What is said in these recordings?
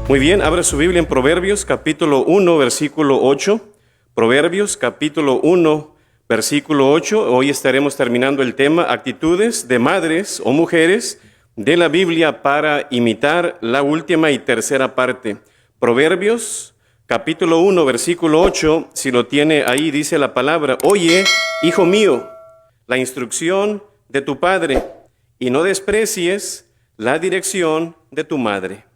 Muy bien, abra su Biblia en Proverbios capítulo 1, versículo 8. Proverbios capítulo 1, versículo 8. Hoy estaremos terminando el tema actitudes de madres o mujeres de la Biblia para imitar la última y tercera parte. Proverbios capítulo 1, versículo 8, si lo tiene ahí, dice la palabra: Oye, hijo mío, la instrucción de tu padre, y no desprecies la dirección de tu madre.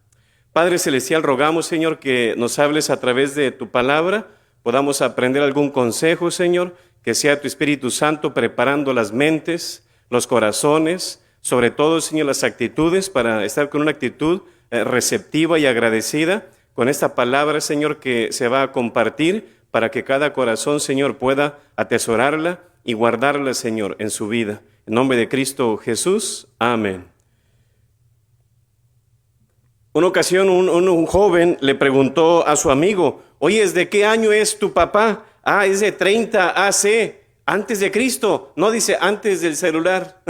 Padre Celestial, rogamos, Señor, que nos hables a través de tu palabra, podamos aprender algún consejo, Señor, que sea tu Espíritu Santo preparando las mentes, los corazones, sobre todo, Señor, las actitudes, para estar con una actitud receptiva y agradecida con esta palabra, Señor, que se va a compartir, para que cada corazón, Señor, pueda atesorarla y guardarla, Señor, en su vida. En nombre de Cristo Jesús, amén. Una ocasión un joven le preguntó a su amigo: oye, ¿de qué año es tu papá? Ah, es de 30 AC, antes de Cristo. No, dice antes del celular.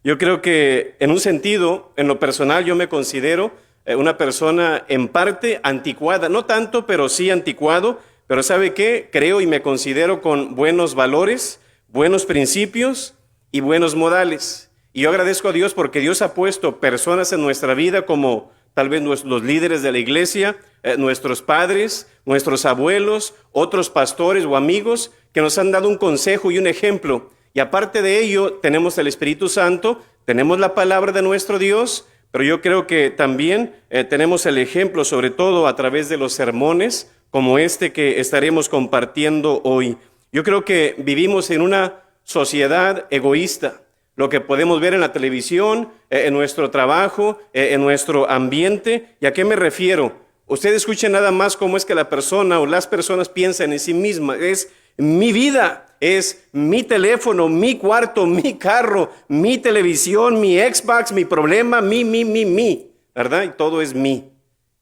Yo creo que en un sentido, en lo personal, yo me considero una persona en parte anticuada. No tanto, pero sí anticuado. Pero ¿sabe qué? Creo y me considero con buenos valores, buenos principios y buenos modales. Y yo agradezco a Dios porque Dios ha puesto personas en nuestra vida como tal vez los líderes de la iglesia, nuestros padres, nuestros abuelos, otros pastores o amigos que nos han dado un consejo y un ejemplo. Y aparte de ello, tenemos el Espíritu Santo, tenemos la palabra de nuestro Dios, pero yo creo que también tenemos el ejemplo, sobre todo a través de los sermones como este que estaremos compartiendo hoy. Yo creo que vivimos en una sociedad egoísta. Lo que podemos ver en la televisión, en nuestro trabajo, en nuestro ambiente. ¿Y a qué me refiero? Usted escuche nada más cómo es que la persona o las personas piensan en sí mismas. Es mi vida, es mi teléfono, mi cuarto, mi carro, mi televisión, mi Xbox, mi problema, mi, ¿verdad? Y todo es mí,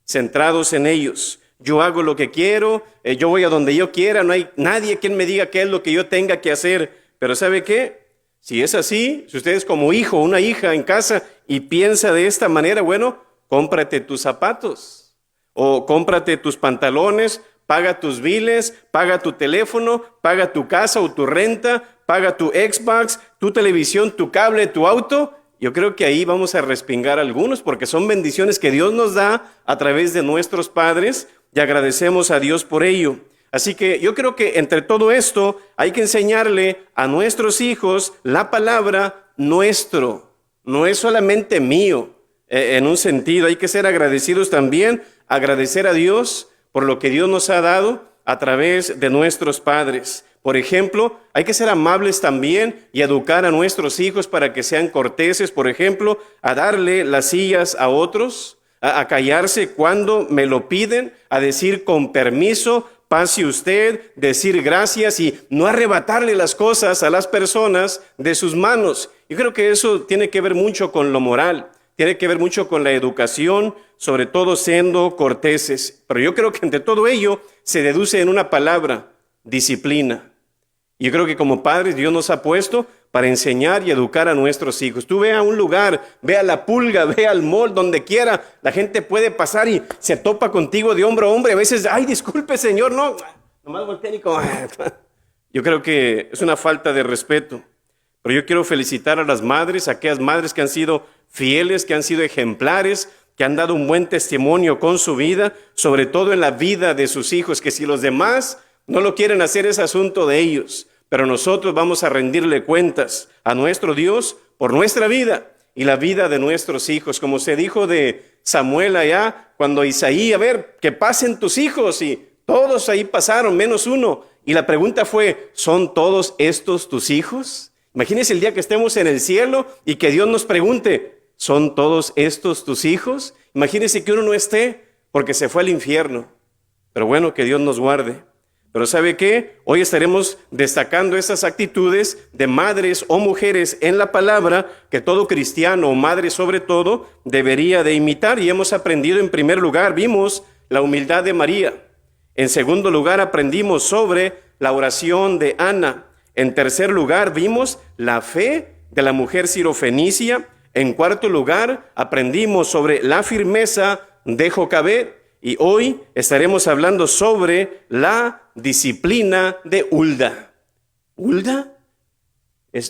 centrados en ellos. Yo hago lo que quiero, yo voy a donde yo quiera, no hay nadie quien me diga qué es lo que yo tenga que hacer. Pero ¿sabe qué? Si es así, si usted es como hijo o una hija en casa y piensa de esta manera, bueno, cómprate tus zapatos o cómprate tus pantalones, paga tus biles, paga tu teléfono, paga tu casa o tu renta, paga tu Xbox, tu televisión, tu cable, tu auto. Yo creo que ahí vamos a respingar algunos porque son bendiciones que Dios nos da a través de nuestros padres y agradecemos a Dios por ello. Así que yo creo que entre todo esto hay que enseñarle a nuestros hijos la palabra nuestro. No es solamente mío, en un sentido. Hay que ser agradecidos también, agradecer a Dios por lo que Dios nos ha dado a través de nuestros padres. Por ejemplo, hay que ser amables también y educar a nuestros hijos para que sean corteses, por ejemplo, a darle las sillas a otros, a callarse cuando me lo piden, a decir con permiso, pase usted, decir gracias y no arrebatarle las cosas a las personas de sus manos. Yo creo que eso tiene que ver mucho con lo moral, tiene que ver mucho con la educación, sobre todo siendo corteses. Pero yo creo que entre todo ello se deduce en una palabra: disciplina. Yo creo que como padres Dios nos ha puesto para enseñar y educar a nuestros hijos. Tú ve a un lugar, ve a la pulga, ve al mall, donde quiera, la gente puede pasar y se topa contigo de hombro a hombro. A veces, ay, disculpe, señor, no, nomás voltean y como... Yo creo que es una falta de respeto. Pero yo quiero felicitar a las madres, a aquellas madres que han sido fieles, que han sido ejemplares, que han dado un buen testimonio con su vida, sobre todo en la vida de sus hijos, que si los demás no lo quieren hacer es asunto de ellos. Pero nosotros vamos a rendirle cuentas a nuestro Dios por nuestra vida y la vida de nuestros hijos. Como se dijo de Samuel allá, cuando Isaí, a ver, que pasen tus hijos, y todos ahí pasaron, menos uno. Y la pregunta fue, ¿son todos estos tus hijos? Imagínense el día que estemos en el cielo y que Dios nos pregunte, ¿son todos estos tus hijos? Imagínense que uno no esté porque se fue al infierno. Pero bueno, que Dios nos guarde. Pero ¿sabe qué? Hoy estaremos destacando esas actitudes de madres o mujeres en la palabra que todo cristiano o madre sobre todo debería de imitar. Y hemos aprendido, en primer lugar, vimos la humildad de María. En segundo lugar, aprendimos sobre la oración de Ana. En tercer lugar, vimos la fe de la mujer sirofenicia. En cuarto lugar, aprendimos sobre la firmeza de Jocabed. Y hoy estaremos hablando sobre la disciplina de Hulda. ¿Hulda?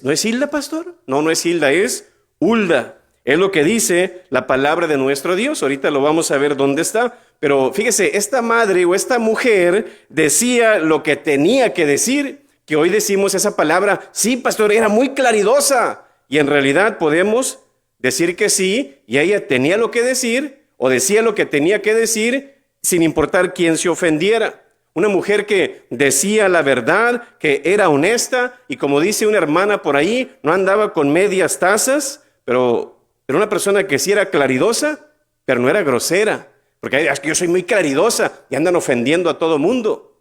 ¿No es Hilda, pastor? No, no es Hilda, es Hulda. Es lo que dice la palabra de nuestro Dios. Ahorita lo vamos a ver dónde está. Pero fíjese, esta madre o esta mujer decía lo que tenía que decir, que hoy decimos esa palabra, sí, pastor, era muy claridosa. Y en realidad podemos decir que sí, y ella tenía lo que decir, o decía lo que tenía que decir, sin importar quién se ofendiera. Una mujer que decía la verdad, que era honesta, y como dice una hermana por ahí, no andaba con medias tazas, pero era una persona que sí era claridosa, pero no era grosera. Porque es que yo soy muy claridosa y andan ofendiendo a todo mundo,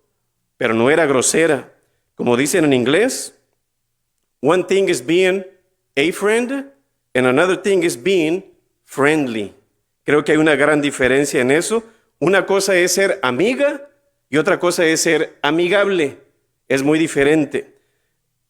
pero no era grosera. Como dicen en inglés, one thing is being a friend and another thing is being friendly. Creo que hay una gran diferencia en eso. Una cosa es ser amiga y otra cosa es ser amigable. Es muy diferente.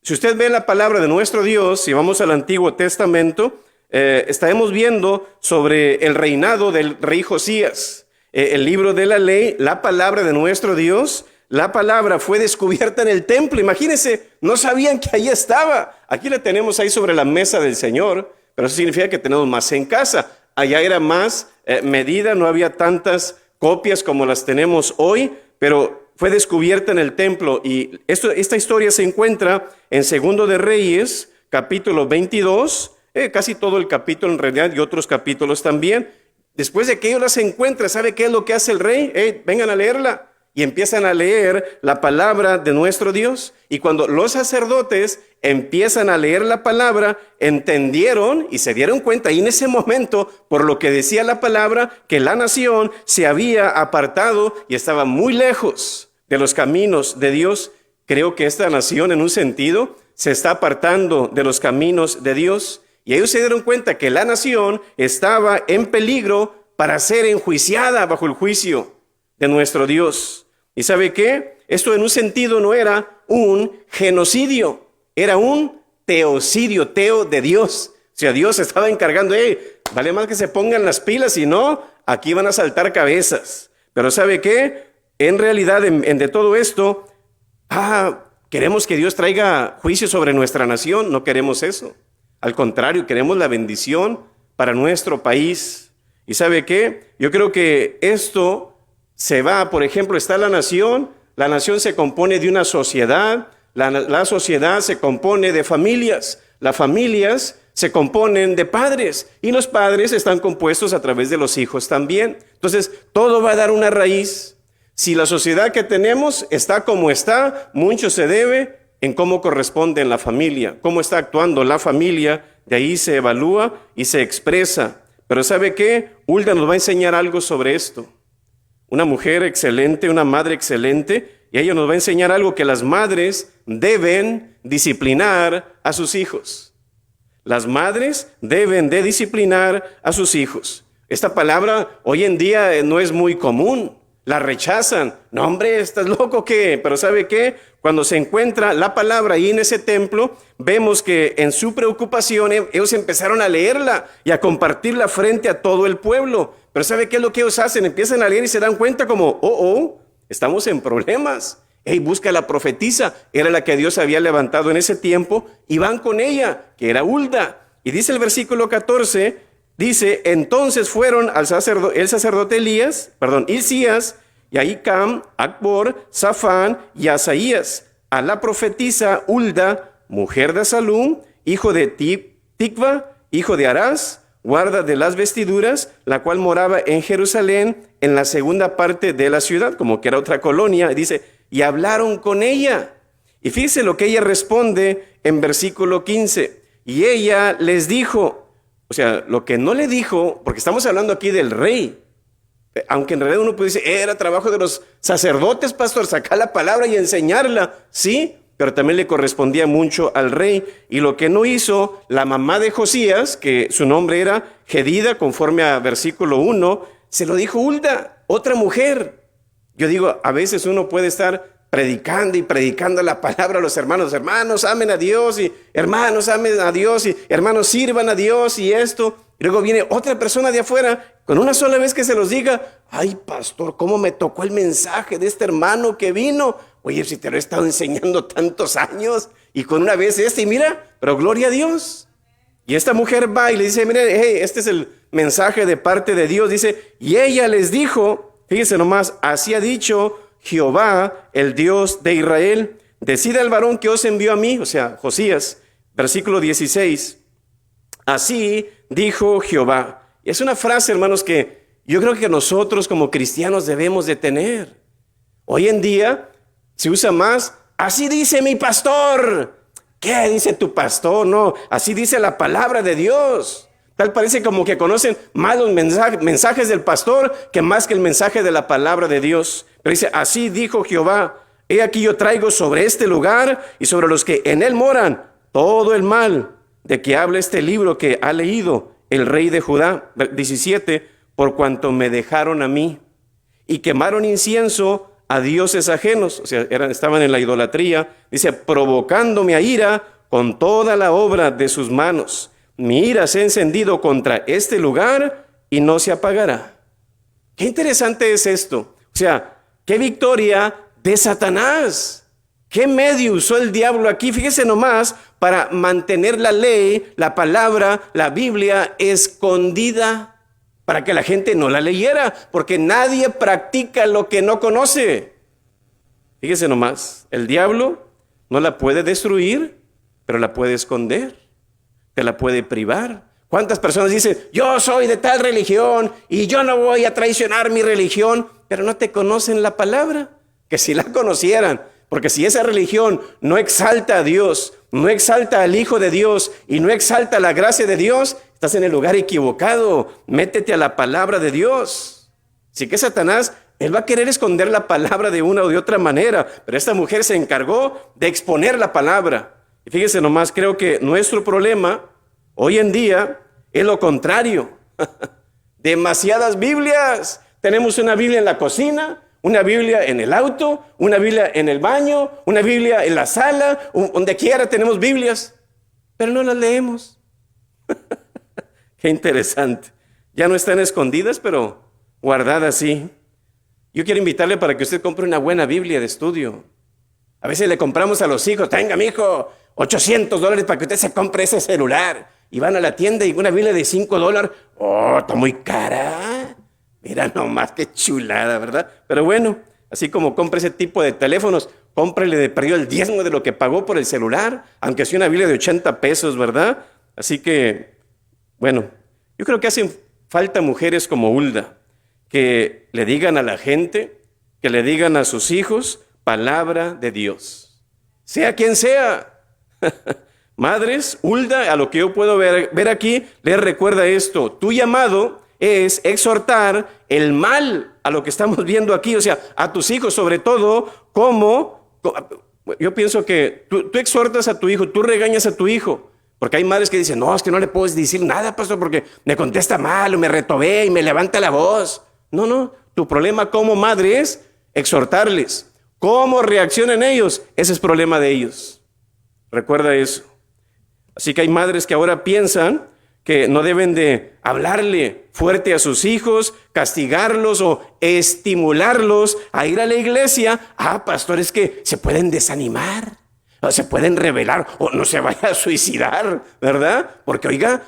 Si usted ve la palabra de nuestro Dios, si vamos al Antiguo Testamento, estaremos viendo sobre el reinado del rey Josías. El libro de la ley, la palabra de nuestro Dios, la palabra fue descubierta en el templo. Imagínense, no sabían que ahí estaba. Aquí la tenemos ahí sobre la mesa del Señor, pero eso significa que tenemos más en casa. Allá era más medida, no había tantas copias como las tenemos hoy, pero fue descubierta en el templo. Y esta historia se encuentra en Segundo de Reyes, capítulo 22, casi todo el capítulo en realidad y otros capítulos también. Después de que ellos las encuentran, ¿sabe qué es lo que hace el rey? Vengan a leerla. Y empiezan a leer la palabra de nuestro Dios. Y cuando los sacerdotes empiezan a leer la palabra, entendieron y se dieron cuenta, y en ese momento, por lo que decía la palabra, que la nación se había apartado y estaba muy lejos de los caminos de Dios. Creo que esta nación, en un sentido, se está apartando de los caminos de Dios. Y ellos se dieron cuenta que la nación estaba en peligro para ser enjuiciada bajo el juicio de nuestro Dios. ¿Y sabe qué? Esto en un sentido no era un genocidio, era un teocidio, teo de Dios. O sea, Dios estaba encargando, vale más que se pongan las pilas, si no, aquí van a saltar cabezas. Pero ¿sabe qué? En realidad, de todo esto, queremos que Dios traiga juicio sobre nuestra nación, no queremos eso. Al contrario, queremos la bendición para nuestro país. ¿Y sabe qué? Yo creo que esto se va, por ejemplo, está la nación se compone de una sociedad, la sociedad se compone de familias, las familias se componen de padres y los padres están compuestos a través de los hijos también. Entonces, todo va a dar una raíz. Si la sociedad que tenemos está como está, mucho se debe en cómo corresponde en la familia, cómo está actuando la familia, de ahí se evalúa y se expresa. Pero ¿sabe qué? Hulda nos va a enseñar algo sobre esto. Una mujer excelente, una madre excelente, y ella nos va a enseñar algo que las madres deben disciplinar a sus hijos. Las madres deben de disciplinar a sus hijos. Esta palabra hoy en día no es muy común. La rechazan. No, hombre, ¿estás loco qué? Pero ¿sabe qué? Cuando se encuentra la palabra ahí en ese templo, vemos que en su preocupación ellos empezaron a leerla y a compartirla frente a todo el pueblo. Pero ¿sabe qué es lo que ellos hacen? Empiezan a leer y se dan cuenta como, estamos en problemas. Busca a la profetisa, era la que Dios había levantado en ese tiempo, y van con ella, que era Hulda. Y dice el versículo 14, dice, entonces fueron el sacerdote Hilcías, y Ahicam, Acbor, Safán y Asaías, a la profetisa Hulda, mujer de Salum, hijo de Tikva, hijo de Arás, guarda de las vestiduras, la cual moraba en Jerusalén, en la segunda parte de la ciudad, como que era otra colonia. Y dice, y hablaron con ella. Y fíjese lo que ella responde en versículo 15. Y ella les dijo, o sea, lo que no le dijo, porque estamos hablando aquí del rey, aunque en realidad uno puede decir, era trabajo de los sacerdotes, pastor, sacar la palabra y enseñarla, sí, pero también le correspondía mucho al rey. Y lo que no hizo la mamá de Josías, que su nombre era Jedida, conforme a versículo 1, se lo dijo Hulda, otra mujer. Yo digo, a veces uno puede estar predicando y predicando la palabra a los hermanos. Hermanos, amen a Dios, y hermanos, amen a Dios, y hermanos, sirvan a Dios, y esto. Y luego viene otra persona de afuera, con una sola vez que se los diga, ay, pastor, ¿cómo me tocó el mensaje de este hermano que vino? Oye, si te lo he estado enseñando tantos años, y con una vez y mira, pero gloria a Dios. Y esta mujer va y le dice, miren, hey, este es el mensaje de parte de Dios. Dice, y ella les dijo, fíjense nomás, así ha dicho Jehová, el Dios de Israel, decida el varón que os envió a mí, o sea, Josías, versículo 16, así dijo Jehová. Y es una frase, hermanos, que yo creo que nosotros como cristianos debemos de tener. Hoy en día se usa más, así dice mi pastor. ¿Qué dice tu pastor? No, así dice la palabra de Dios. Tal parece como que conocen más los mensajes del pastor que más que el mensaje de la palabra de Dios. Pero dice, así dijo Jehová, he aquí yo traigo sobre este lugar y sobre los que en él moran todo el mal de que habla este libro que ha leído el rey de Judá. 17, por cuanto me dejaron a mí y quemaron incienso a dioses ajenos, o sea, estaban en la idolatría, dice, provocándome a ira con toda la obra de sus manos. Mi ira se ha encendido contra este lugar y no se apagará. Qué interesante es esto. O sea, qué victoria de Satanás. ¿Qué medio usó el diablo aquí? Fíjese nomás, para mantener la ley, la palabra, la Biblia escondida, para que la gente no la leyera, porque nadie practica lo que no conoce. Fíjese nomás, el diablo no la puede destruir, pero la puede esconder, te la puede privar. ¿Cuántas personas dicen, yo soy de tal religión y yo no voy a traicionar mi religión, pero no te conocen la palabra? Que si la conocieran, porque si esa religión no exalta a Dios, no exalta al Hijo de Dios y no exalta la gracia de Dios, estás en el lugar equivocado. Métete a la palabra de Dios. Así que Satanás, él va a querer esconder la palabra de una o de otra manera, pero esta mujer se encargó de exponer la palabra. Y fíjense nomás, creo que nuestro problema hoy en día es lo contrario. Demasiadas Biblias. Tenemos una Biblia en la cocina, una Biblia en el auto, una Biblia en el baño, una Biblia en la sala, donde quiera tenemos Biblias, pero no las leemos. Qué interesante. Ya no están escondidas, pero guardadas sí. Yo quiero invitarle para que usted compre una buena Biblia de estudio. A veces le compramos a los hijos, tenga mi hijo, $800 para que usted se compre ese celular. Y van a la tienda y una Biblia de $5, oh, está muy cara. Mira nomás qué chulada, ¿verdad? Pero bueno, así como compre ese tipo de teléfonos, cómprele de perdido el diezmo de lo que pagó por el celular, aunque sea una Biblia de $80, ¿verdad? Así que, bueno, yo creo que hacen falta mujeres como Hulda, que le digan a la gente, que le digan a sus hijos, palabra de Dios. Sea quien sea. Madres, Hulda, a lo que yo puedo ver aquí, les recuerda esto. Tu llamado es exhortar el mal a lo que estamos viendo aquí, o sea, a tus hijos, sobre todo, yo pienso que tú exhortas a tu hijo, tú regañas a tu hijo, porque hay madres que dicen, no, es que no le puedo decir nada, pastor, porque me contesta mal, o me retobé y me levanta la voz. No, tu problema como madre es exhortarles. ¿Cómo reaccionan ellos? Ese es problema de ellos. Recuerda eso. Así que hay madres que ahora piensan que no deben de hablarle fuerte a sus hijos, castigarlos o estimularlos a ir a la iglesia. Pastores que se pueden desanimar, o se pueden rebelar, o no se vaya a suicidar, ¿verdad? Porque oiga,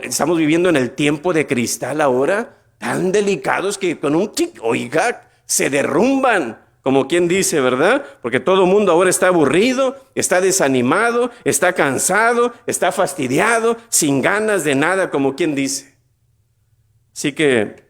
estamos viviendo en el tiempo de cristal ahora, tan delicados que con un tic, oiga, se derrumban. Como quien dice, ¿verdad? Porque todo el mundo ahora está aburrido, está desanimado, está cansado, está fastidiado, sin ganas de nada, como quien dice. Así que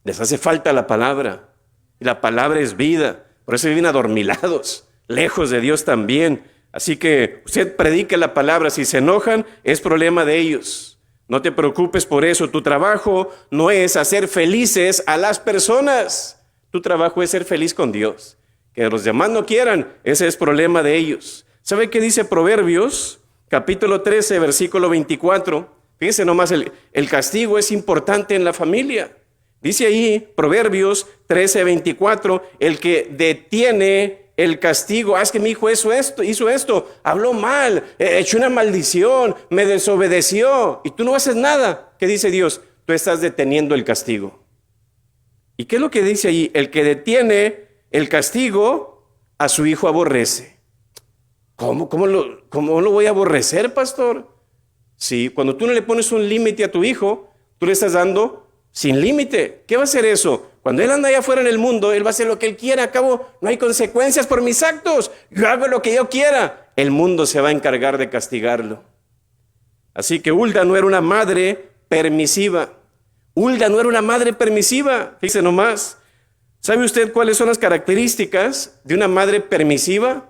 les hace falta la palabra. Y la palabra es vida. Por eso viven adormilados, lejos de Dios también. Así que usted predique la palabra. Si se enojan, es problema de ellos. No te preocupes por eso. Tu trabajo no es hacer felices a las personas. Tu trabajo es ser feliz con Dios. Que los demás no quieran, ese es problema de ellos. ¿Sabe qué dice Proverbios? Capítulo 13, versículo 24. Fíjense nomás, el castigo es importante en la familia. Dice ahí, Proverbios 13, 24, el que detiene el castigo. Es que mi hijo hizo esto, habló mal, echó una maldición, me desobedeció, y tú no haces nada. ¿Qué dice Dios? Tú estás deteniendo el castigo. ¿Y qué es lo que dice ahí? El que detiene el castigo, a su hijo aborrece. ¿Cómo lo voy a aborrecer, pastor? Sí, cuando tú no le pones un límite a tu hijo, tú le estás dando sin límite. ¿Qué va a hacer eso? Cuando él anda allá afuera en el mundo, él va a hacer lo que él quiera. A cabo, no hay consecuencias por mis actos. Yo hago lo que yo quiera. El mundo se va a encargar de castigarlo. Así que Hulda no era una madre permisiva. Hulda no era una madre permisiva. Fíjese nomás. ¿Sabe usted cuáles son las características de una madre permisiva?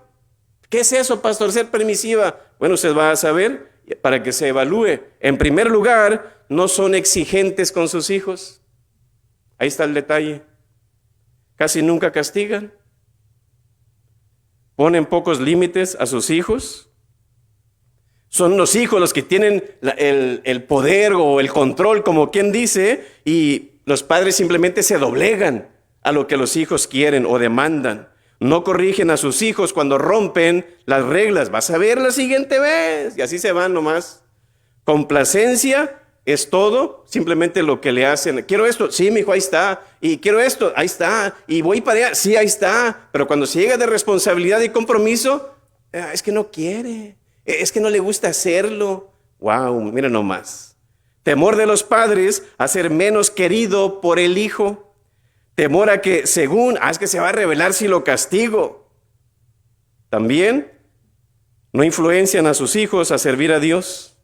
¿Qué es eso, pastor, ser permisiva? Bueno, usted va a saber para que se evalúe. En primer lugar, no son exigentes con sus hijos. Ahí está el detalle. Casi nunca castigan. Ponen pocos límites a sus hijos. Son los hijos los que tienen el poder o el control, como quien dice, y los padres simplemente se doblegan a lo que los hijos quieren o demandan. No corrigen a sus hijos cuando rompen las reglas. Vas a ver la siguiente vez. Y así se van nomás. Complacencia es todo, simplemente lo que le hacen. Quiero esto, sí, mi hijo, ahí está. Y quiero esto, ahí está. Y voy para allá, sí, ahí está. Pero cuando se llega de responsabilidad y compromiso, es que no quiere. Es que no le gusta hacerlo. Wow, mira nomás. Temor de los padres a ser menos querido por el hijo. Temor a que es que se va a revelar si lo castigo. También no influencian a sus hijos a servir a Dios.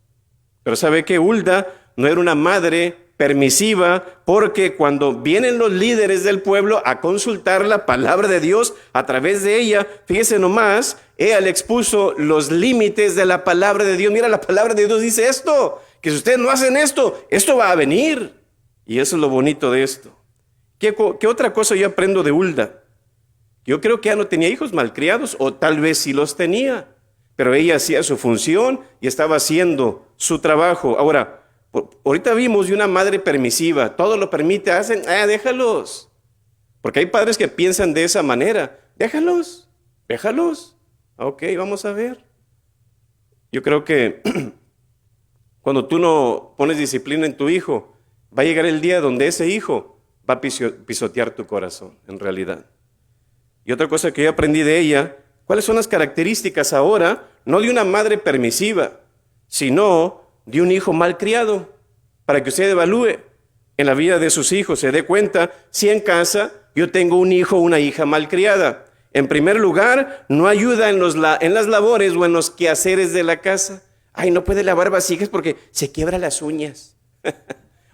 Pero ¿sabe qué? Hulda no era una madre permisiva, porque cuando vienen los líderes del pueblo a consultar la palabra de Dios a través de ella, fíjese nomás, ella le expuso los límites de la palabra de Dios. Mira, la palabra de Dios dice esto, que si ustedes no hacen esto, esto va a venir. Y eso es lo bonito de esto. ¿Qué otra cosa yo aprendo de Hulda? Yo creo que ella no tenía hijos malcriados, o tal vez sí los tenía, pero ella hacía su función y estaba haciendo su trabajo. Ahora, ahorita vimos de una madre permisiva, todo lo permite, déjalos. Porque hay padres que piensan de esa manera, déjalos. Ok, vamos a ver. Yo creo que cuando tú no pones disciplina en tu hijo, va a llegar el día donde ese hijo va a pisotear tu corazón, en realidad. Y otra cosa que yo aprendí de ella, ¿cuáles son las características ahora? No de una madre permisiva, sino de un hijo malcriado, para que usted evalúe en la vida de sus hijos, se dé cuenta si en casa yo tengo un hijo o una hija malcriada. En primer lugar, no ayuda en las labores o en los quehaceres de la casa. No puede lavar vasijas porque se quiebra las uñas.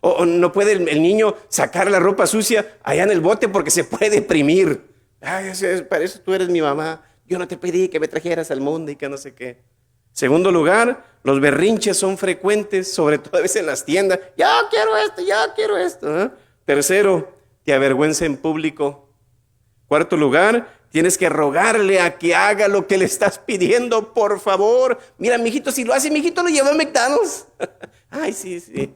O no puede el niño sacar la ropa sucia allá en el bote porque se puede deprimir. Para eso tú eres mi mamá. Yo no te pedí que me trajeras al mundo y que no sé qué. Segundo lugar, los berrinches son frecuentes, sobre todo a veces en las tiendas. Yo quiero esto. Tercero, te avergüenza en público. Cuarto lugar, tienes que rogarle a que haga lo que le estás pidiendo, por favor. Mira, mijito, si lo hace, mijito, lo lleva a McDonald's. Sí.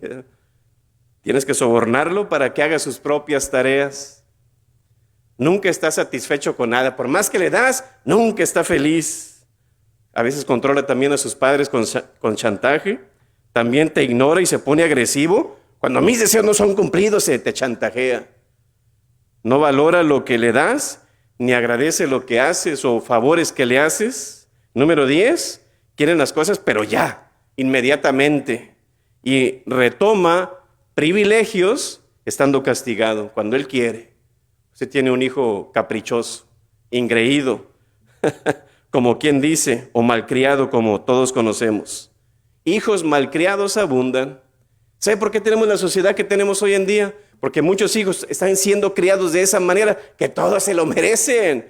Tienes que sobornarlo para que haga sus propias tareas. Nunca está satisfecho con nada. Por más que le das, nunca está feliz. A veces controla también a sus padres con chantaje. También te ignora y se pone agresivo. Cuando mis deseos no son cumplidos, se te chantajea. No valora lo que le das, ni agradece lo que haces o favores que le haces. Número 10, quieren las cosas, pero ya, inmediatamente. Y retoma privilegios estando castigado cuando él quiere. Usted tiene un hijo caprichoso, ingreído, como quien dice, o malcriado, como todos conocemos. Hijos malcriados abundan. ¿Sabe por qué tenemos la sociedad que tenemos hoy en día? Porque muchos hijos están siendo criados de esa manera que todos se lo merecen.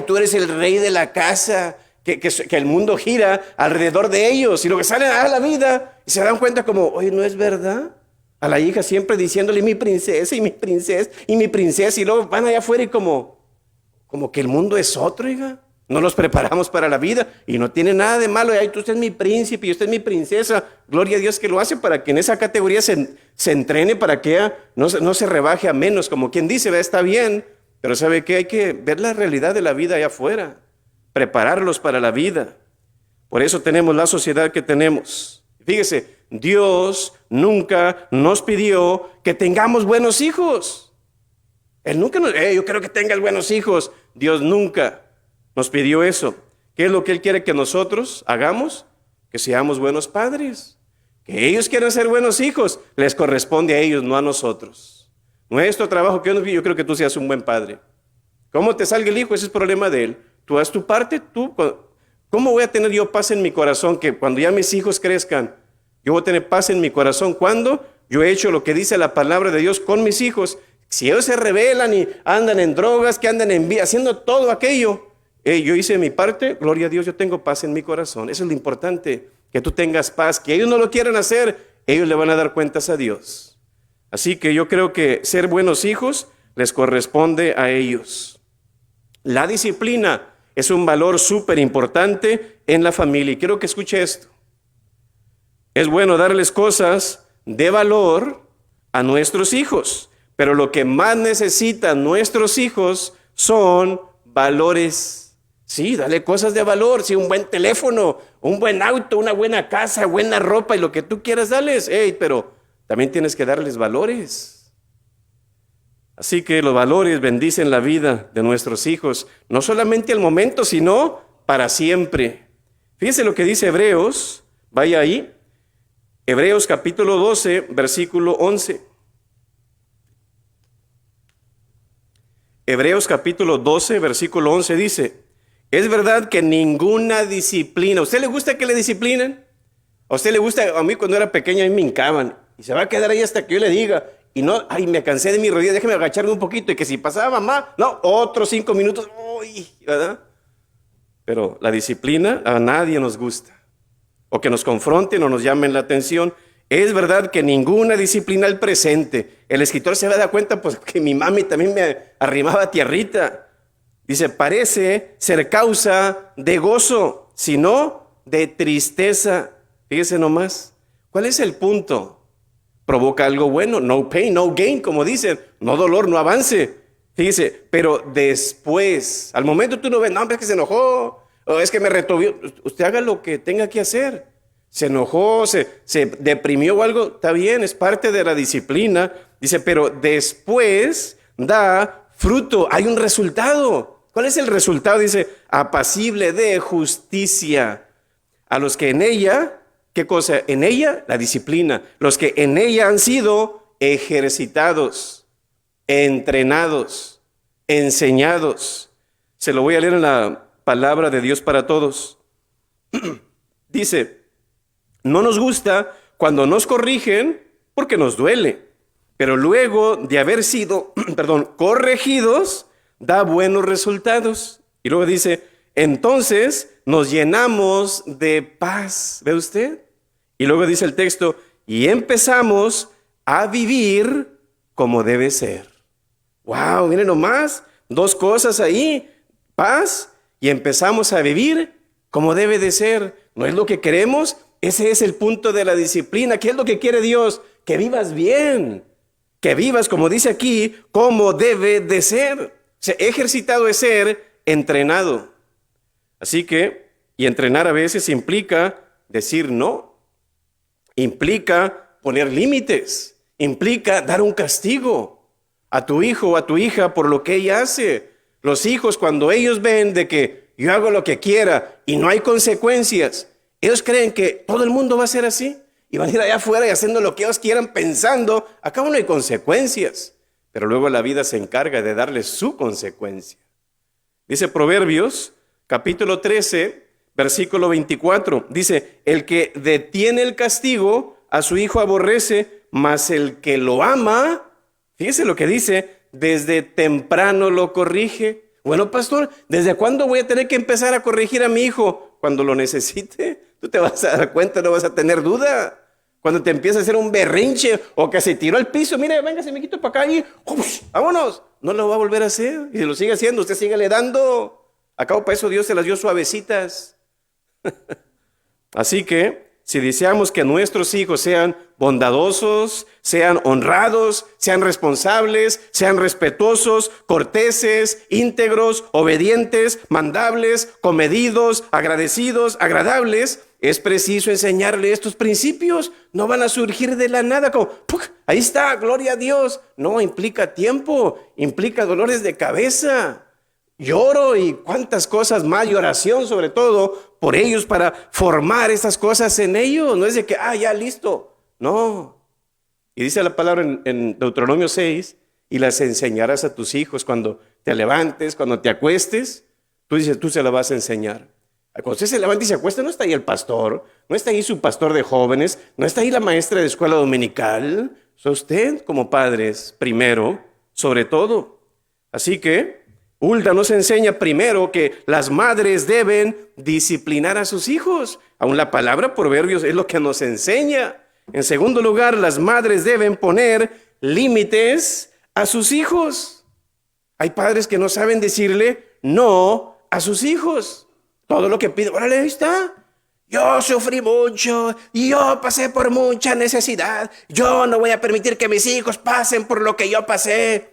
Tú eres el rey de la casa, que el mundo gira alrededor de ellos. Y luego salen a la vida y se dan cuenta como, oye, ¿no es verdad? A la hija siempre diciéndole mi princesa y mi princesa y mi princesa. Y luego van allá afuera y como que el mundo es otro, hija. No los preparamos para la vida y no tiene nada de malo. Usted es mi príncipe y usted es mi princesa. Gloria a Dios que lo hace para que en esa categoría se entrene, para que ella no se rebaje a menos. Como quien dice, está bien, pero ¿sabe qué? Hay que ver la realidad de la vida allá afuera. prepararlos para la vida. Por eso tenemos la sociedad que tenemos. Fíjese, Dios nunca nos pidió que tengamos buenos hijos. Él nunca nos yo quiero que tengas buenos hijos. Dios nunca nos pidió eso. ¿Qué es lo que Él quiere que nosotros hagamos? Que seamos buenos padres. Que ellos quieran ser buenos hijos, les corresponde a ellos, no a nosotros. Nuestro trabajo, yo creo que tú seas un buen padre. ¿Cómo te salga el hijo? Ese es problema de él. Tú haz tu parte, ¿cómo voy a tener yo paz en mi corazón? Que cuando ya mis hijos crezcan, yo voy a tener paz en mi corazón. ¿Cuándo? Yo he hecho lo que dice la palabra de Dios con mis hijos. Si ellos se rebelan y andan en drogas, que andan haciendo todo aquello, yo hice mi parte, gloria a Dios, yo tengo paz en mi corazón. Eso es lo importante, que tú tengas paz. Que ellos no lo quieran hacer, ellos le van a dar cuentas a Dios. Así que yo creo que ser buenos hijos les corresponde a ellos. La disciplina es un valor súper importante en la familia. Y quiero que escuche esto. Es bueno darles cosas de valor a nuestros hijos, pero lo que más necesitan nuestros hijos son valores. Sí, dale cosas de valor, sí, un buen teléfono, un buen auto, una buena casa, buena ropa y lo que tú quieras, dales. Pero también tienes que darles valores. Así que los valores bendicen la vida de nuestros hijos, no solamente al momento, sino para siempre. Fíjese lo que dice Hebreos, vaya ahí, Hebreos capítulo 12, versículo 11. Hebreos capítulo 12, versículo 11 dice, es verdad que ninguna disciplina, ¿a usted le gusta que le disciplinen? ¿A usted le gusta? A mí cuando era pequeño a mí me hincaban y se va a quedar ahí hasta que yo le diga y no, me cansé de mi rodilla, déjeme agacharme un poquito y que si pasaba mamá, no, otros 5 minutos, uy, ¿verdad? Pero la disciplina a nadie nos gusta. O que nos confronten o nos llamen la atención. Es verdad que ninguna disciplina al presente. El escritor se va a dar cuenta pues que mi mami también me arrimaba tierrita. Dice, parece ser causa de gozo, sino de tristeza. Fíjese nomás. ¿Cuál es el punto? Provoca algo bueno. No pain, no gain, como dicen. No dolor, no avance. Fíjese, pero después, al momento tú no ves, no, hombre, es que se enojó. O es que me retuvo. Usted haga lo que tenga que hacer. Se enojó, se deprimió o algo. Está bien, es parte de la disciplina. Dice, pero después da fruto. Hay un resultado. ¿Cuál es el resultado? Dice, apacible de justicia. A los que en ella, ¿qué cosa? En ella, la disciplina. Los que en ella han sido ejercitados, entrenados, enseñados. Se lo voy a leer en la palabra de Dios para todos. Dice, no nos gusta cuando nos corrigen porque nos duele, pero luego de haber sido, corregidos, da buenos resultados. Y luego dice, entonces nos llenamos de paz. ¿Ve usted? Y luego dice el texto, y empezamos a vivir como debe ser. ¡Wow! Miren nomás, 2 cosas ahí, paz y empezamos a vivir como debe de ser. ¿No es lo que queremos? Ese es el punto de la disciplina. ¿Qué es lo que quiere Dios? Que vivas bien, que vivas, como dice aquí, como debe de ser. O sea, ejercitado es ser entrenado. Así que, y entrenar a veces implica decir no, implica poner límites, implica dar un castigo a tu hijo o a tu hija por lo que ella hace. Los hijos, cuando ellos ven de que yo hago lo que quiera y no hay consecuencias, ellos creen que todo el mundo va a ser así y van a ir allá afuera y haciendo lo que ellos quieran pensando, acá no hay consecuencias, pero luego la vida se encarga de darles su consecuencia. Dice Proverbios, capítulo 13, versículo 24, dice, el que detiene el castigo a su hijo aborrece, mas el que lo ama, fíjese lo que dice, desde temprano lo corrige. Bueno, pastor, ¿desde cuándo voy a tener que empezar a corregir a mi hijo? Cuando lo necesite. Tú te vas a dar cuenta, no vas a tener duda. Cuando te empieza a hacer un berrinche o que se tiró al piso, mire, véngase, mijito, para acá y vámonos. No lo va a volver a hacer. Y si lo sigue haciendo, usted sigue le dando. Acabo para eso Dios se las dio suavecitas. Así que si deseamos que nuestros hijos sean bondadosos, sean honrados, sean responsables, sean respetuosos, corteses, íntegros, obedientes, mandables, comedidos, agradecidos, agradables, es preciso enseñarle estos principios. No van a surgir de la nada como, ¡puc! Ahí está, gloria a Dios. No, implica tiempo, implica dolores de cabeza. Lloro y cuántas cosas más, y oración sobre todo por ellos para formar estas cosas en ellos. No es de que, ya listo. No. Y dice la palabra en Deuteronomio 6, y las enseñarás a tus hijos cuando te levantes, cuando te acuestes. Tú dices, tú se la vas a enseñar. Cuando usted se levanta y se acuesta, no está ahí el pastor, no está ahí su pastor de jóvenes, no está ahí la maestra de escuela dominical. Es usted como padres, primero, sobre todo. Así que Hulda nos enseña primero que las madres deben disciplinar a sus hijos. Aún la palabra Proverbios es lo que nos enseña. En segundo lugar, las madres deben poner límites a sus hijos. Hay padres que no saben decirle no a sus hijos. Todo lo que piden, órale, ahí está. Yo sufrí mucho y yo pasé por mucha necesidad. Yo no voy a permitir que mis hijos pasen por lo que yo pasé.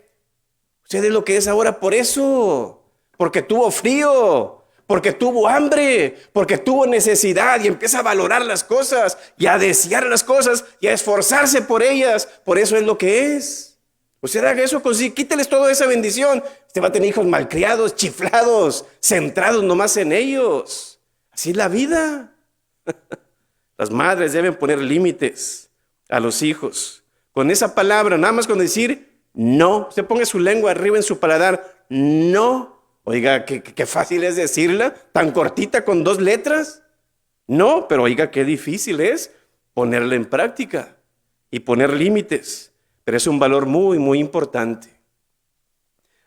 Usted es lo que es ahora por eso, porque tuvo frío, porque tuvo hambre, porque tuvo necesidad y empieza a valorar las cosas y a desear las cosas y a esforzarse por ellas. Por eso es lo que es. Usted haga eso, quíteles toda esa bendición. Usted va a tener hijos malcriados, chiflados, centrados nomás en ellos. Así es la vida. Las madres deben poner límites a los hijos. Con esa palabra, nada más con decir no. Usted ponga su lengua arriba en su paladar. No. Oiga, qué fácil es decirla, tan cortita con 2 letras. No, pero oiga, qué difícil es ponerla en práctica y poner límites. Pero es un valor muy, muy importante.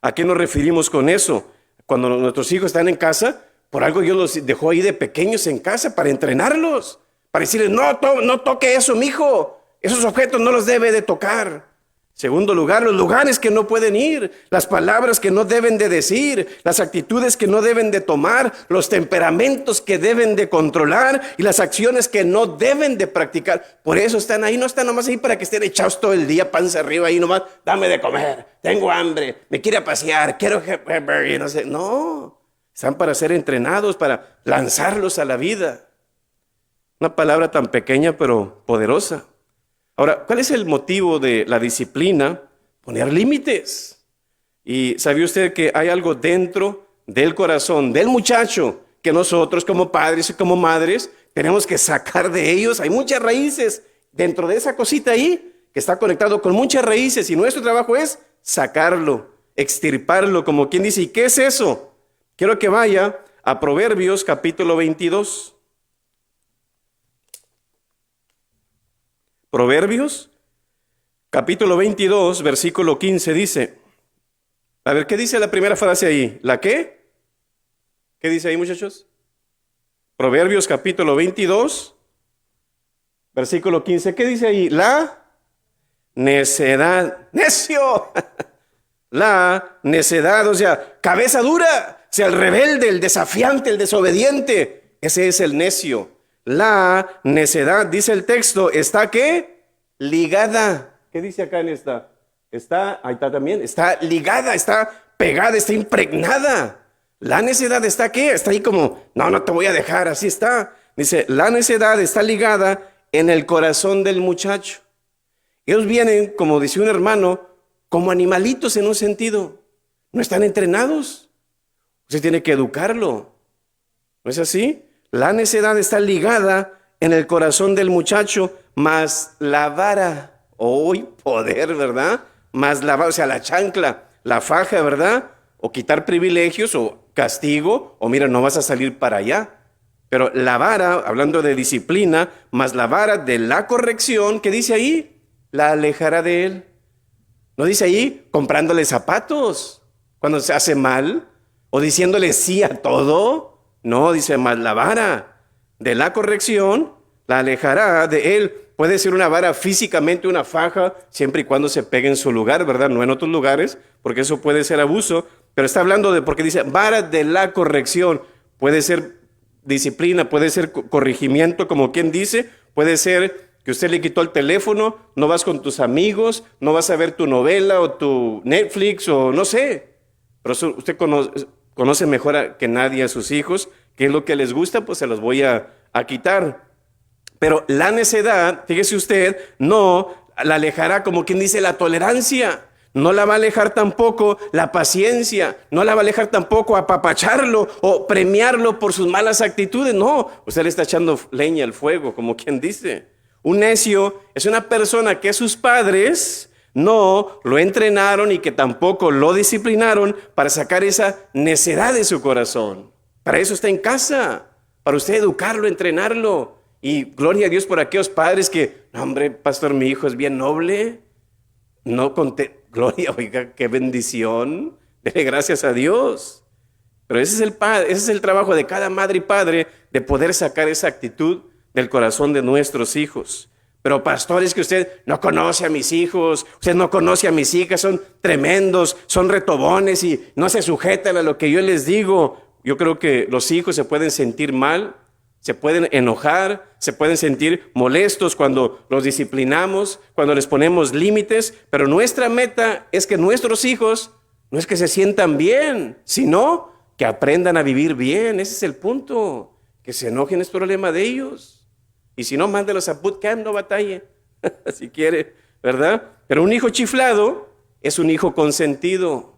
¿A qué nos referimos con eso? Cuando nuestros hijos están en casa, por algo Dios los dejó ahí de pequeños en casa para entrenarlos, para decirles, no toque eso, mijo. Esos objetos no los debe de tocar. Segundo lugar, los lugares que no pueden ir, las palabras que no deben de decir, las actitudes que no deben de tomar, los temperamentos que deben de controlar y las acciones que no deben de practicar. Por eso están ahí, no están nomás ahí para que estén echados todo el día, panza arriba ahí nomás, dame de comer, tengo hambre, me quiero pasear, quiero y no sé. No, están para ser entrenados, para lanzarlos a la vida. Una palabra tan pequeña pero poderosa. Ahora, ¿cuál es el motivo de la disciplina? Poner límites. Y ¿sabía usted que hay algo dentro del corazón del muchacho que nosotros como padres y como madres tenemos que sacar de ellos? Hay muchas raíces dentro de esa cosita ahí que está conectado con muchas raíces y nuestro trabajo es sacarlo, extirparlo, como quien dice. ¿Y qué es eso? Quiero que vaya a Proverbios capítulo 22. Proverbios, capítulo 22, versículo 15 dice, a ver, ¿qué dice la primera frase ahí? ¿La qué? ¿Qué dice ahí, muchachos? Proverbios, capítulo 22, versículo 15, ¿qué dice ahí? La necedad, necio, la necedad, o sea, cabeza dura, o sea, el rebelde, el desafiante, el desobediente, ese es el necio. La necedad, dice el texto, ¿está qué? Ligada. ¿Qué dice acá en esta? Ahí está también, está ligada, está pegada, está impregnada. La necedad está ¿qué? Está ahí como, no te voy a dejar, así está. Dice, la necedad está ligada en el corazón del muchacho. Ellos vienen, como dice un hermano, como animalitos en un sentido. No están entrenados. Usted tiene que educarlo. ¿No es así? La necedad está ligada en el corazón del muchacho, más la vara, poder, ¿verdad? Más la vara, o sea, la chancla, la faja, ¿verdad? O quitar privilegios, o castigo, o mira, no vas a salir para allá. Pero la vara, hablando de disciplina, más la vara de la corrección, ¿qué dice ahí? La alejará de él. ¿No dice ahí comprándole zapatos cuando se hace mal? ¿O diciéndole sí a todo? No, dice más la vara de la corrección, la alejará de él. Puede ser una vara físicamente, una faja, siempre y cuando se pegue en su lugar, ¿verdad? No en otros lugares, porque eso puede ser abuso. Pero está hablando de, porque dice, vara de la corrección. Puede ser disciplina, puede ser corregimiento, como quien dice, puede ser que usted le quitó el teléfono, no vas con tus amigos, no vas a ver tu novela o tu Netflix o no sé. Pero usted conoce mejor que nadie a sus hijos, qué es lo que les gusta, pues se los voy a quitar. Pero la necedad, fíjese usted, no la alejará, como quien dice, la tolerancia. No la va a alejar tampoco la paciencia, no la va a alejar tampoco apapacharlo o premiarlo por sus malas actitudes. No, usted le está echando leña al fuego, como quien dice. Un necio es una persona que sus padres no lo entrenaron y que tampoco lo disciplinaron para sacar esa necedad de su corazón. Para eso está en casa, para usted educarlo, entrenarlo. Y gloria a Dios por aquellos padres que, no, hombre, pastor, mi hijo es bien noble. No conté, gloria, oiga, qué bendición. Dele gracias a Dios. Pero ese es el trabajo de cada madre y padre, de poder sacar esa actitud del corazón de nuestros hijos. Pero pastor, es que usted no conoce a mis hijos, usted no conoce a mis hijas, son tremendos, son retobones y no se sujetan a lo que yo les digo. Yo creo que los hijos se pueden sentir mal, se pueden enojar, se pueden sentir molestos cuando los disciplinamos, cuando les ponemos límites, pero nuestra meta es que nuestros hijos no es que se sientan bien, sino que aprendan a vivir bien. Ese es el punto. Que se enojen es problema de ellos. Y si no, mándelos a bootcamp, no batalle, si quiere, ¿verdad? Pero un hijo chiflado es un hijo consentido.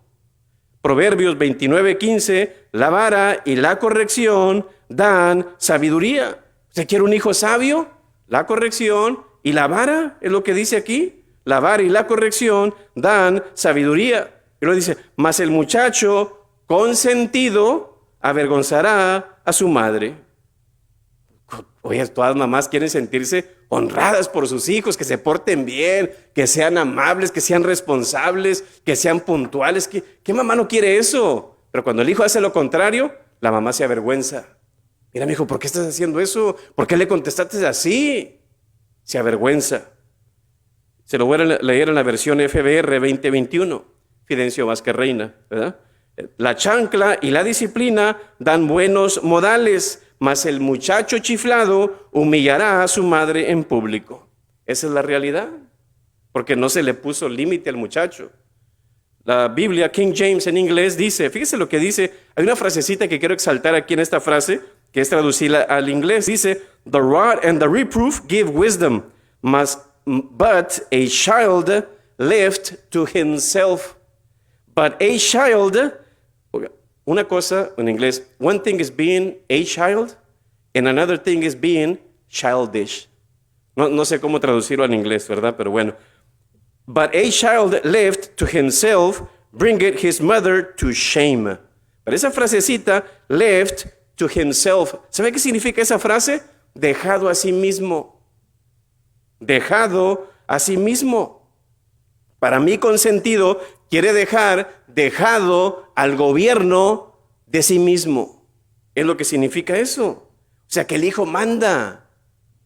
Proverbios 29:15, la vara y la corrección dan sabiduría. ¿Usted quiere un hijo sabio? La corrección y la vara, es lo que dice aquí. La vara y la corrección dan sabiduría. Y lo dice, mas el muchacho consentido avergonzará a su madre. Oye, todas mamás quieren sentirse honradas por sus hijos, que se porten bien, que sean amables, que sean responsables, que sean puntuales. ¿Qué mamá no quiere eso? Pero cuando el hijo hace lo contrario, la mamá se avergüenza. Mira, mi hijo, ¿por qué estás haciendo eso? ¿Por qué le contestaste así? Se avergüenza. Se lo voy a leer en la versión FBR 2021, Fidencio Vázquez Reina, ¿verdad? La chancla y la disciplina dan buenos modales, mas el muchacho chiflado humillará a su madre en público. Esa es la realidad, porque no se le puso límite al muchacho. La Biblia, King James en inglés, dice, fíjese lo que dice, hay una frasecita que quiero exaltar aquí en esta frase, que es traducirla al inglés. Dice, the rod and the reproof give wisdom, but a child left to himself. But a child... Una cosa en inglés, one thing is being a child and another thing is being childish. No sé cómo traducirlo en inglés, ¿verdad? Pero bueno. But a child left to himself bringeth his mother to shame. Pero esa frasecita, left to himself, ¿sabe qué significa esa frase? Dejado a sí mismo. Dejado a sí mismo. Para mí consentido quiere dejado al gobierno de sí mismo. Es lo que significa eso. O sea, que el hijo manda,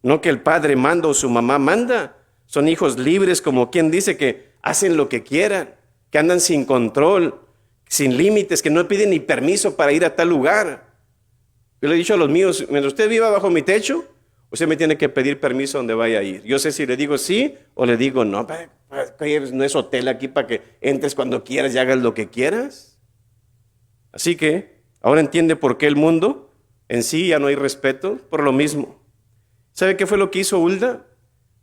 no que el padre manda o su mamá manda. Son hijos libres, como quien dice, que hacen lo que quieran, que andan sin control, sin límites, que no piden ni permiso para ir a tal lugar. Yo le he dicho a los míos, mientras usted viva bajo mi techo, usted me tiene que pedir permiso donde vaya a ir. Yo sé si le digo sí o le digo no. No es hotel aquí para que entres cuando quieras y hagas lo que quieras. Así que ahora entiende por qué el mundo en sí ya no hay respeto por lo mismo. ¿Sabe qué fue lo que hizo Hulda?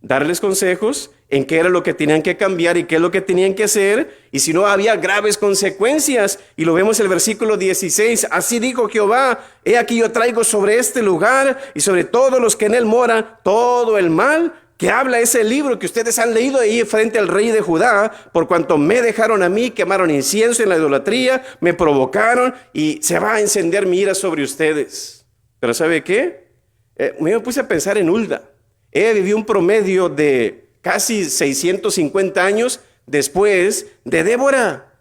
Darles consejos en qué era lo que tenían que cambiar y qué es lo que tenían que hacer, y si no había graves consecuencias. Y lo vemos en el versículo 16, así dijo Jehová, he aquí yo traigo sobre este lugar y sobre todos los que en él moran todo el mal que habla ese libro que ustedes han leído ahí frente al rey de Judá, por cuanto me dejaron a mí, quemaron incienso en la idolatría, me provocaron y se va a encender mi ira sobre ustedes. Pero ¿sabe qué? Me puse a pensar en Hulda. Ella vivió un promedio de casi 650 años después de Débora.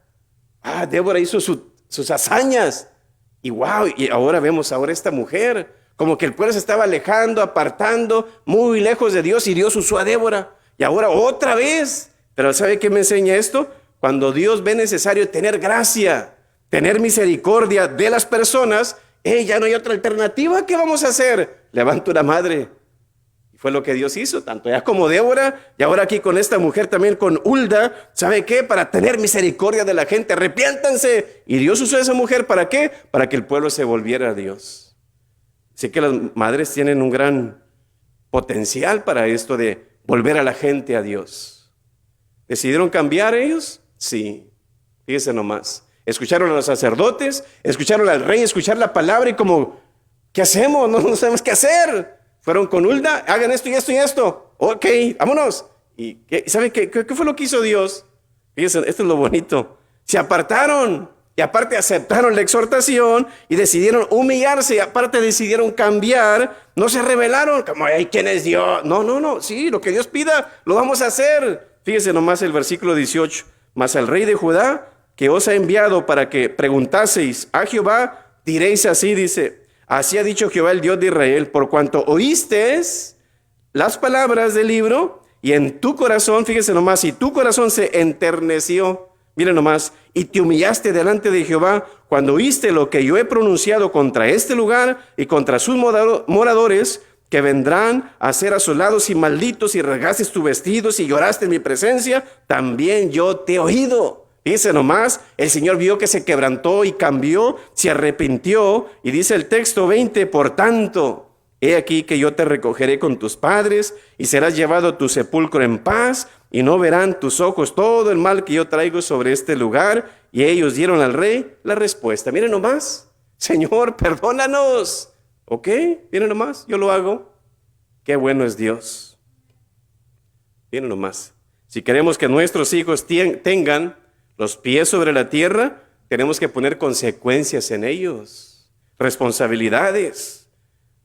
Débora hizo sus hazañas. Y wow, y ahora vemos esta mujer. Como que el pueblo se estaba alejando, apartando, muy lejos de Dios, y Dios usó a Débora. Y ahora otra vez. Pero ¿sabe qué me enseña esto? Cuando Dios ve necesario tener gracia, tener misericordia de las personas, Ya no hay otra alternativa, ¿qué vamos a hacer? Levanta una madre. Y fue lo que Dios hizo, tanto ella como Débora, y ahora aquí con esta mujer también, con Hulda. ¿Sabe qué? Para tener misericordia de la gente, arrepiéntanse. Y Dios usó a esa mujer, ¿para qué? Para que el pueblo se volviera a Dios. Así que las madres tienen un gran potencial para esto de volver a la gente a Dios. ¿Decidieron cambiar ellos? Sí. Fíjense nomás. Escucharon a los sacerdotes, escucharon al rey, escucharon la palabra y como, ¿qué hacemos? No sabemos qué hacer. Fueron con Hulda, hagan esto y esto y esto. Ok, vámonos. ¿Y saben qué fue lo que hizo Dios? Fíjense, esto es lo bonito. Se apartaron y aparte aceptaron la exhortación y decidieron humillarse y aparte decidieron cambiar. No se rebelaron como, ay, ¿quién es Dios? No. Sí, lo que Dios pida, lo vamos a hacer. Fíjense nomás el versículo 18. Mas al rey de Judá, que os ha enviado para que preguntaseis a Jehová, diréis así, dice, así ha dicho Jehová el Dios de Israel, por cuanto oísteis las palabras del libro y en tu corazón, fíjese nomás, y tu corazón se enterneció, miren nomás, y te humillaste delante de Jehová cuando oíste lo que yo he pronunciado contra este lugar y contra sus moradores, que vendrán a ser asolados y malditos, y rasgaste tus vestidos y lloraste en mi presencia, también yo te he oído. Dice nomás, el Señor vio que se quebrantó y cambió, se arrepintió, y dice el texto 20, por tanto, he aquí que yo te recogeré con tus padres, y serás llevado a tu sepulcro en paz, y no verán tus ojos todo el mal que yo traigo sobre este lugar. Y ellos dieron al rey la respuesta. Miren nomás, Señor, perdónanos. Ok, miren nomás, yo lo hago. Qué bueno es Dios. Miren nomás, si queremos que nuestros hijos tengan los pies sobre la tierra, tenemos que poner consecuencias en ellos, responsabilidades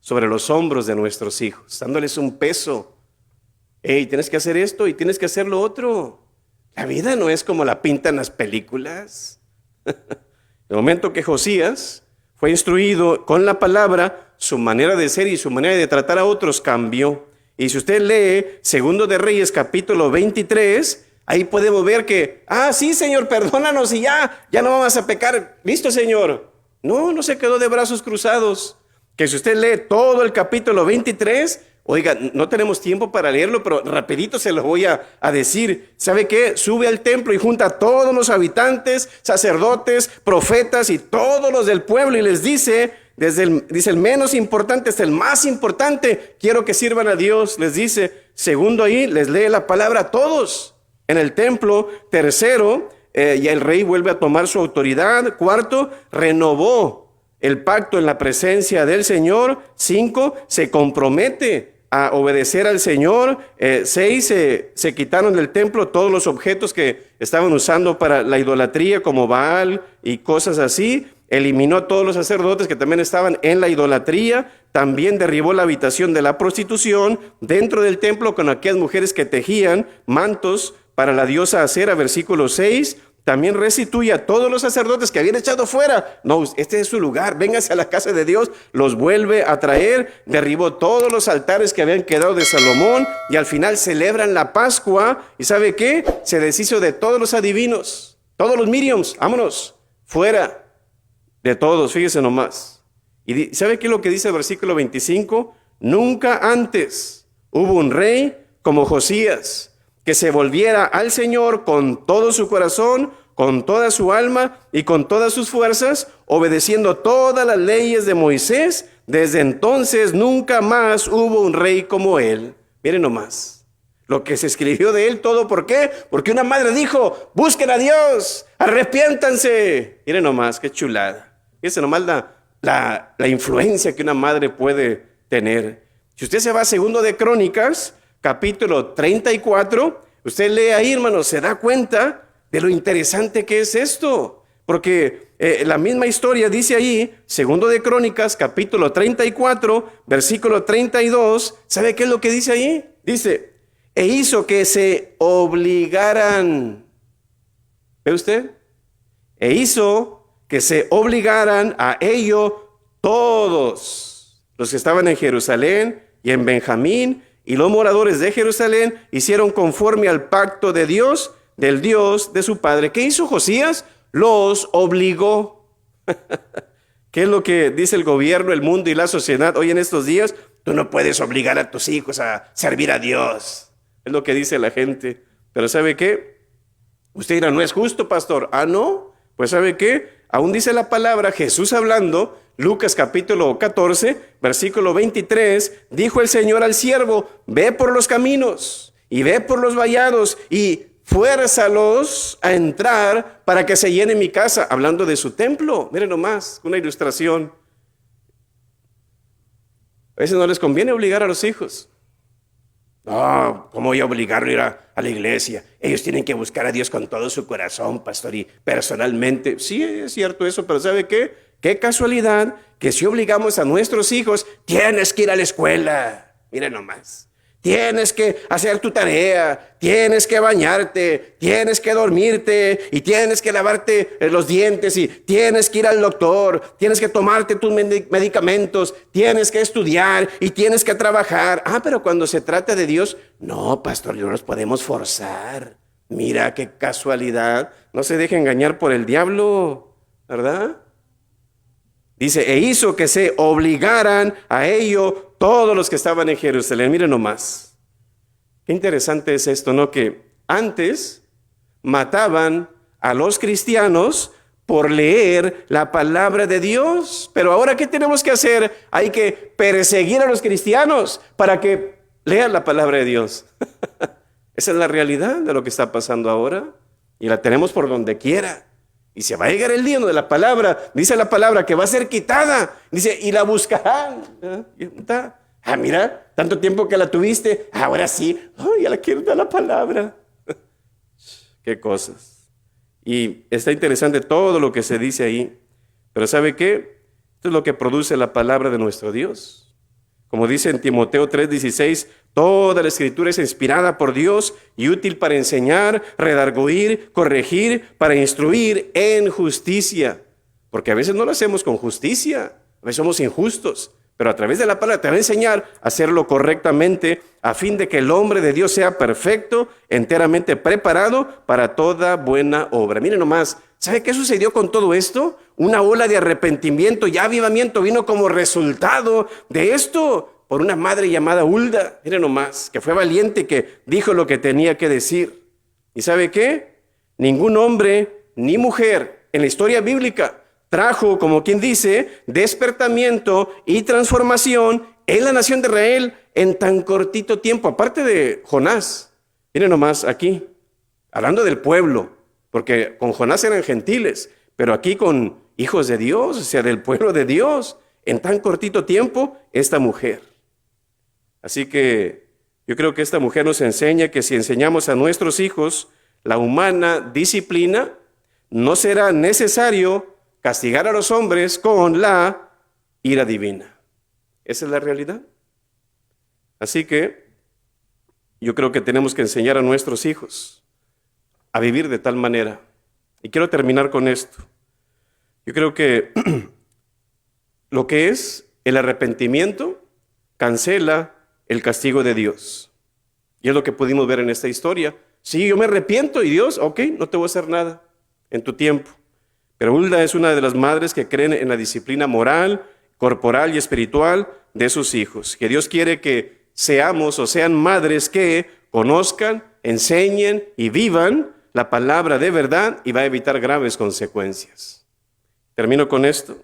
sobre los hombros de nuestros hijos, dándoles un peso. Hey, tienes que hacer esto y tienes que hacer lo otro. La vida no es como la pintan las películas. El momento que Josías fue instruido con la palabra, su manera de ser y su manera de tratar a otros cambió. Y si usted lee Segundo de Reyes capítulo 23, ahí podemos ver que, sí, Señor, perdónanos y ya no vamos a pecar. Listo, Señor. No se quedó de brazos cruzados. Que si usted lee todo el capítulo 23, oiga, no tenemos tiempo para leerlo, pero rapidito se lo voy a decir. ¿Sabe qué? Sube al templo y junta a todos los habitantes, sacerdotes, profetas y todos los del pueblo y les dice, dice el menos importante hasta el más importante, quiero que sirvan a Dios, les dice. Segundo, ahí les lee la palabra a todos en el templo. Tercero, ya el rey vuelve a tomar su autoridad. Cuarto, renovó el pacto en la presencia del Señor. 5, se compromete a obedecer al Señor. 6, se quitaron del templo todos los objetos que estaban usando para la idolatría, como Baal y cosas así. Eliminó a todos los sacerdotes que también estaban en la idolatría. También derribó la habitación de la prostitución dentro del templo con aquellas mujeres que tejían mantos para la diosa Acera, versículo 6. También restituye a todos los sacerdotes que habían echado fuera. No, este es su lugar, véngase a la casa de Dios. Los vuelve a traer. Derribó todos los altares que habían quedado de Salomón. Y al final celebran la Pascua. ¿Y sabe qué? Se deshizo de todos los adivinos, todos los mediums. Vámonos, fuera de todos, fíjese nomás. Y ¿sabe qué es lo que dice el versículo 25? Nunca antes hubo un rey como Josías, que se volviera al Señor con todo su corazón, con toda su alma y con todas sus fuerzas, obedeciendo todas las leyes de Moisés. Desde entonces nunca más hubo un rey como él. Miren nomás lo que se escribió de él todo. ¿Por qué? Porque una madre dijo, busquen a Dios, arrepiéntanse. Miren nomás, qué chulada. Fíjense nomás la influencia que una madre puede tener. Si usted se va a Segundo de Crónicas, capítulo 34, usted lee ahí, hermano, se da cuenta de lo interesante que es esto. Porque la misma historia dice ahí, Segundo de Crónicas, capítulo 34, versículo 32. ¿Sabe qué es lo que dice ahí? Dice, e hizo que se obligaran. ¿Ve usted? E hizo que se obligaran a ello todos los que estaban en Jerusalén y en Benjamín, y los moradores de Jerusalén hicieron conforme al pacto de Dios, del Dios de su padre. ¿Qué hizo Josías? Los obligó. ¿Qué es lo que dice el gobierno, el mundo y la sociedad hoy en estos días? Tú no puedes obligar a tus hijos a servir a Dios. Es lo que dice la gente. Pero ¿sabe qué? Usted dirá, no es justo, pastor. Ah, no. Pues ¿sabe qué? Aún dice la palabra, Jesús hablando, Lucas capítulo 14, versículo 23, dijo el Señor al siervo, ve por los caminos y ve por los vallados y fuérzalos a entrar para que se llene mi casa. Hablando de su templo. Miren nomás, una ilustración. A veces no les conviene obligar a los hijos. No, ¿cómo voy a obligarlo a ir a la iglesia? Ellos tienen que buscar a Dios con todo su corazón, pastor, y personalmente. Sí, es cierto eso, pero ¿sabe qué? Qué casualidad que si obligamos a nuestros hijos, tienes que ir a la escuela. Miren nomás. Tienes que hacer tu tarea, tienes que bañarte, tienes que dormirte y tienes que lavarte los dientes y tienes que ir al doctor, tienes que tomarte tus medicamentos, tienes que estudiar y tienes que trabajar. Ah, pero cuando se trata de Dios, no, pastor, no nos podemos forzar. Mira qué casualidad, no se deje engañar por el diablo, ¿verdad? Dice, e hizo que se obligaran a ello todos los que estaban en Jerusalén. Miren nomás. Qué interesante es esto, ¿no? Que antes mataban a los cristianos por leer la palabra de Dios. Pero ahora, ¿qué tenemos que hacer? Hay que perseguir a los cristianos para que lean la palabra de Dios. Esa es la realidad de lo que está pasando ahora. Y la tenemos por donde quiera. Y se va a llegar el día donde la palabra, dice la palabra, que va a ser quitada. Dice, y la buscarán. Ah, mira, tanto tiempo que la tuviste, ahora sí, ya la quiero dar la palabra. Qué cosas. Y está interesante todo lo que se dice ahí. Pero ¿sabe qué? Esto es lo que produce la palabra de nuestro Dios. Como dice en Timoteo 3:16, toda la escritura es inspirada por Dios y útil para enseñar, redarguir, corregir, para instruir en justicia. Porque a veces no lo hacemos con justicia, a veces somos injustos, pero a través de la palabra te va a enseñar a hacerlo correctamente a fin de que el hombre de Dios sea perfecto, enteramente preparado para toda buena obra. Miren nomás, ¿sabe qué sucedió con todo esto? Una ola de arrepentimiento y avivamiento vino como resultado de esto por una madre llamada Hulda. Miren nomás, que fue valiente, que dijo lo que tenía que decir. ¿Y sabe qué? Ningún hombre ni mujer en la historia bíblica trajo, como quien dice, despertamiento y transformación en la nación de Israel en tan cortito tiempo. Aparte de Jonás, miren nomás aquí, hablando del pueblo, porque con Jonás eran gentiles, pero aquí con hijos de Dios, o sea, del pueblo de Dios, en tan cortito tiempo, esta mujer. Así que yo creo que esta mujer nos enseña que si enseñamos a nuestros hijos la humana disciplina, no será necesario castigar a los hombres con la ira divina. Esa es la realidad. Así que yo creo que tenemos que enseñar a nuestros hijos a vivir de tal manera. Y quiero terminar con esto. Yo creo que lo que es el arrepentimiento cancela el castigo de Dios. Y es lo que pudimos ver en esta historia. Sí, yo me arrepiento y Dios, ok, no te voy a hacer nada en tu tiempo. Pero Hulda es una de las madres que creen en la disciplina moral, corporal y espiritual de sus hijos. Que Dios quiere que seamos o sean madres que conozcan, enseñen y vivan la palabra de verdad y va a evitar graves consecuencias. Termino con esto.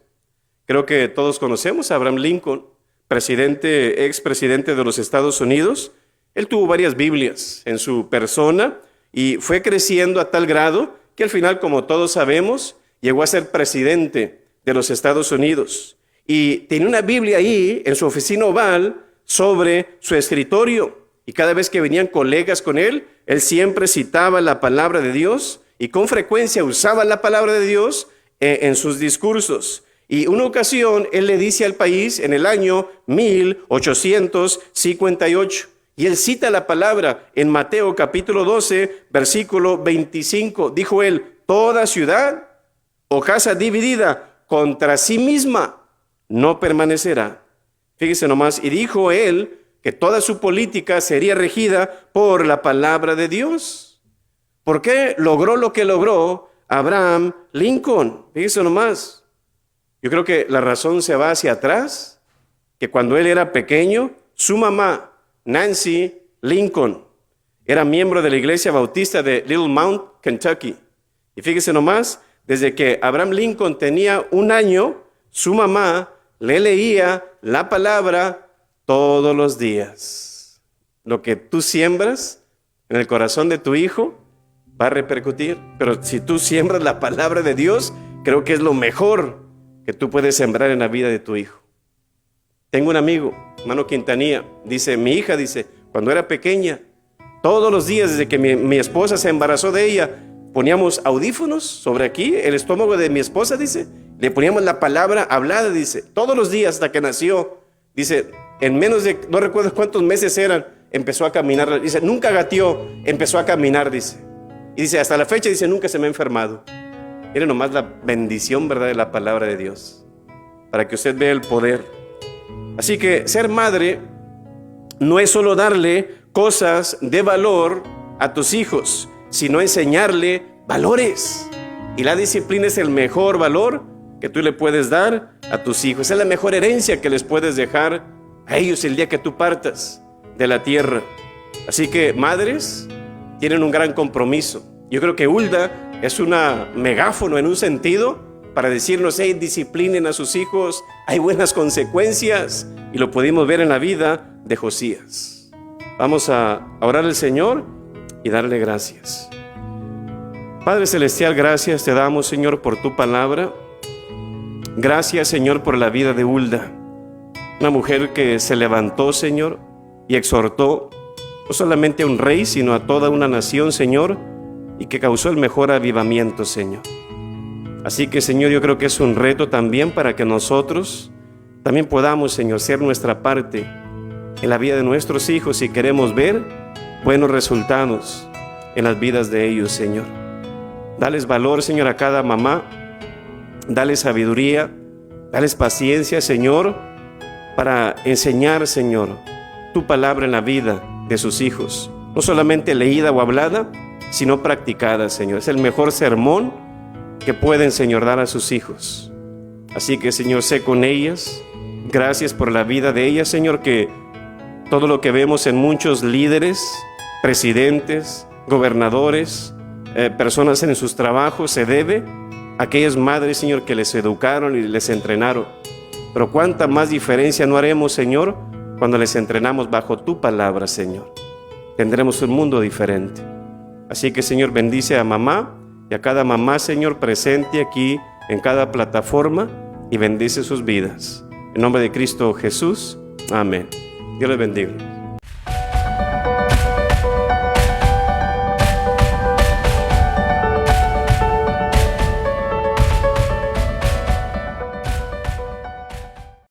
Creo que todos conocemos a Abraham Lincoln, expresidente de los Estados Unidos. Él tuvo varias Biblias en su persona y fue creciendo a tal grado que al final, como todos sabemos, llegó a ser presidente de los Estados Unidos. Y tenía una Biblia ahí en su oficina oval sobre su escritorio. Y cada vez que venían colegas con él siempre citaba la palabra de Dios y con frecuencia usaba la palabra de Dios en sus discursos. Y una ocasión él le dice al país en el año 1858, y él cita la palabra en Mateo capítulo 12, versículo 25. Dijo él, toda ciudad o casa dividida contra sí misma no permanecerá. Fíjese nomás, y dijo él que toda su política sería regida por la palabra de Dios. ¿Por qué logró lo que logró Abraham Lincoln? Fíjese nomás. Yo creo que la razón se va hacia atrás, que cuando él era pequeño, su mamá, Nancy Lincoln, era miembro de la iglesia bautista de Little Mount, Kentucky. Y fíjese nomás, desde que Abraham Lincoln tenía 1 año, su mamá le leía la palabra todos los días. Lo que tú siembras en el corazón de tu hijo va a repercutir. Pero si tú siembras la palabra de Dios, creo que es lo mejor que tú puedes sembrar en la vida de tu hijo. Tengo un amigo, hermano Quintanilla, dice, mi hija, dice, cuando era pequeña, todos los días desde que mi esposa se embarazó de ella, poníamos audífonos sobre aquí, el estómago de mi esposa, dice, le poníamos la palabra hablada, dice, todos los días hasta que nació, dice, en menos de, no recuerdo cuántos meses eran, empezó a caminar, dice, nunca gateó, empezó a caminar, dice, y dice, hasta la fecha, dice, nunca se me ha enfermado. Mire nomás la bendición, ¿verdad?, de la palabra de Dios, para que usted vea el poder. Así que ser madre no es solo darle cosas de valor a tus hijos, sino enseñarle valores. Y la disciplina es el mejor valor que tú le puedes dar a tus hijos. Es la mejor herencia que les puedes dejar a ellos el día que tú partas de la tierra. Así que madres tienen un gran compromiso. Yo creo que Hulda es una megáfono en un sentido para decirnos, hey, disciplinen a sus hijos, hay buenas consecuencias, y lo pudimos ver en la vida de Josías. Vamos a orar al Señor y darle gracias. Padre Celestial, gracias te damos, Señor, por tu palabra. Gracias, Señor, por la vida de Hulda, una mujer que se levantó, Señor, y exhortó no solamente a un rey, sino a toda una nación, Señor, y que causó el mejor avivamiento, Señor. Así que, Señor, yo creo que es un reto también para que nosotros también podamos, Señor, ser nuestra parte en la vida de nuestros hijos si queremos ver buenos resultados en las vidas de ellos, Señor. Dales valor, Señor, a cada mamá. Dales sabiduría, dales paciencia, Señor, para enseñar, Señor, tu palabra en la vida de sus hijos. No solamente leída o hablada, sino practicada, Señor. Es el mejor sermón que pueden, Señor, dar a sus hijos. Así que, Señor, sé con ellas. Gracias por la vida de ellas, Señor, que todo lo que vemos en muchos líderes, presidentes, gobernadores, personas en sus trabajos, se debe a aquellas madres, Señor, que les educaron y les entrenaron. Pero cuánta más diferencia no haremos, Señor, cuando les entrenamos bajo tu palabra, Señor. Tendremos un mundo diferente. Así que, Señor, bendice a mamá y a cada mamá, Señor, presente aquí en cada plataforma, y bendice sus vidas. En nombre de Cristo Jesús, amén. Dios les bendiga.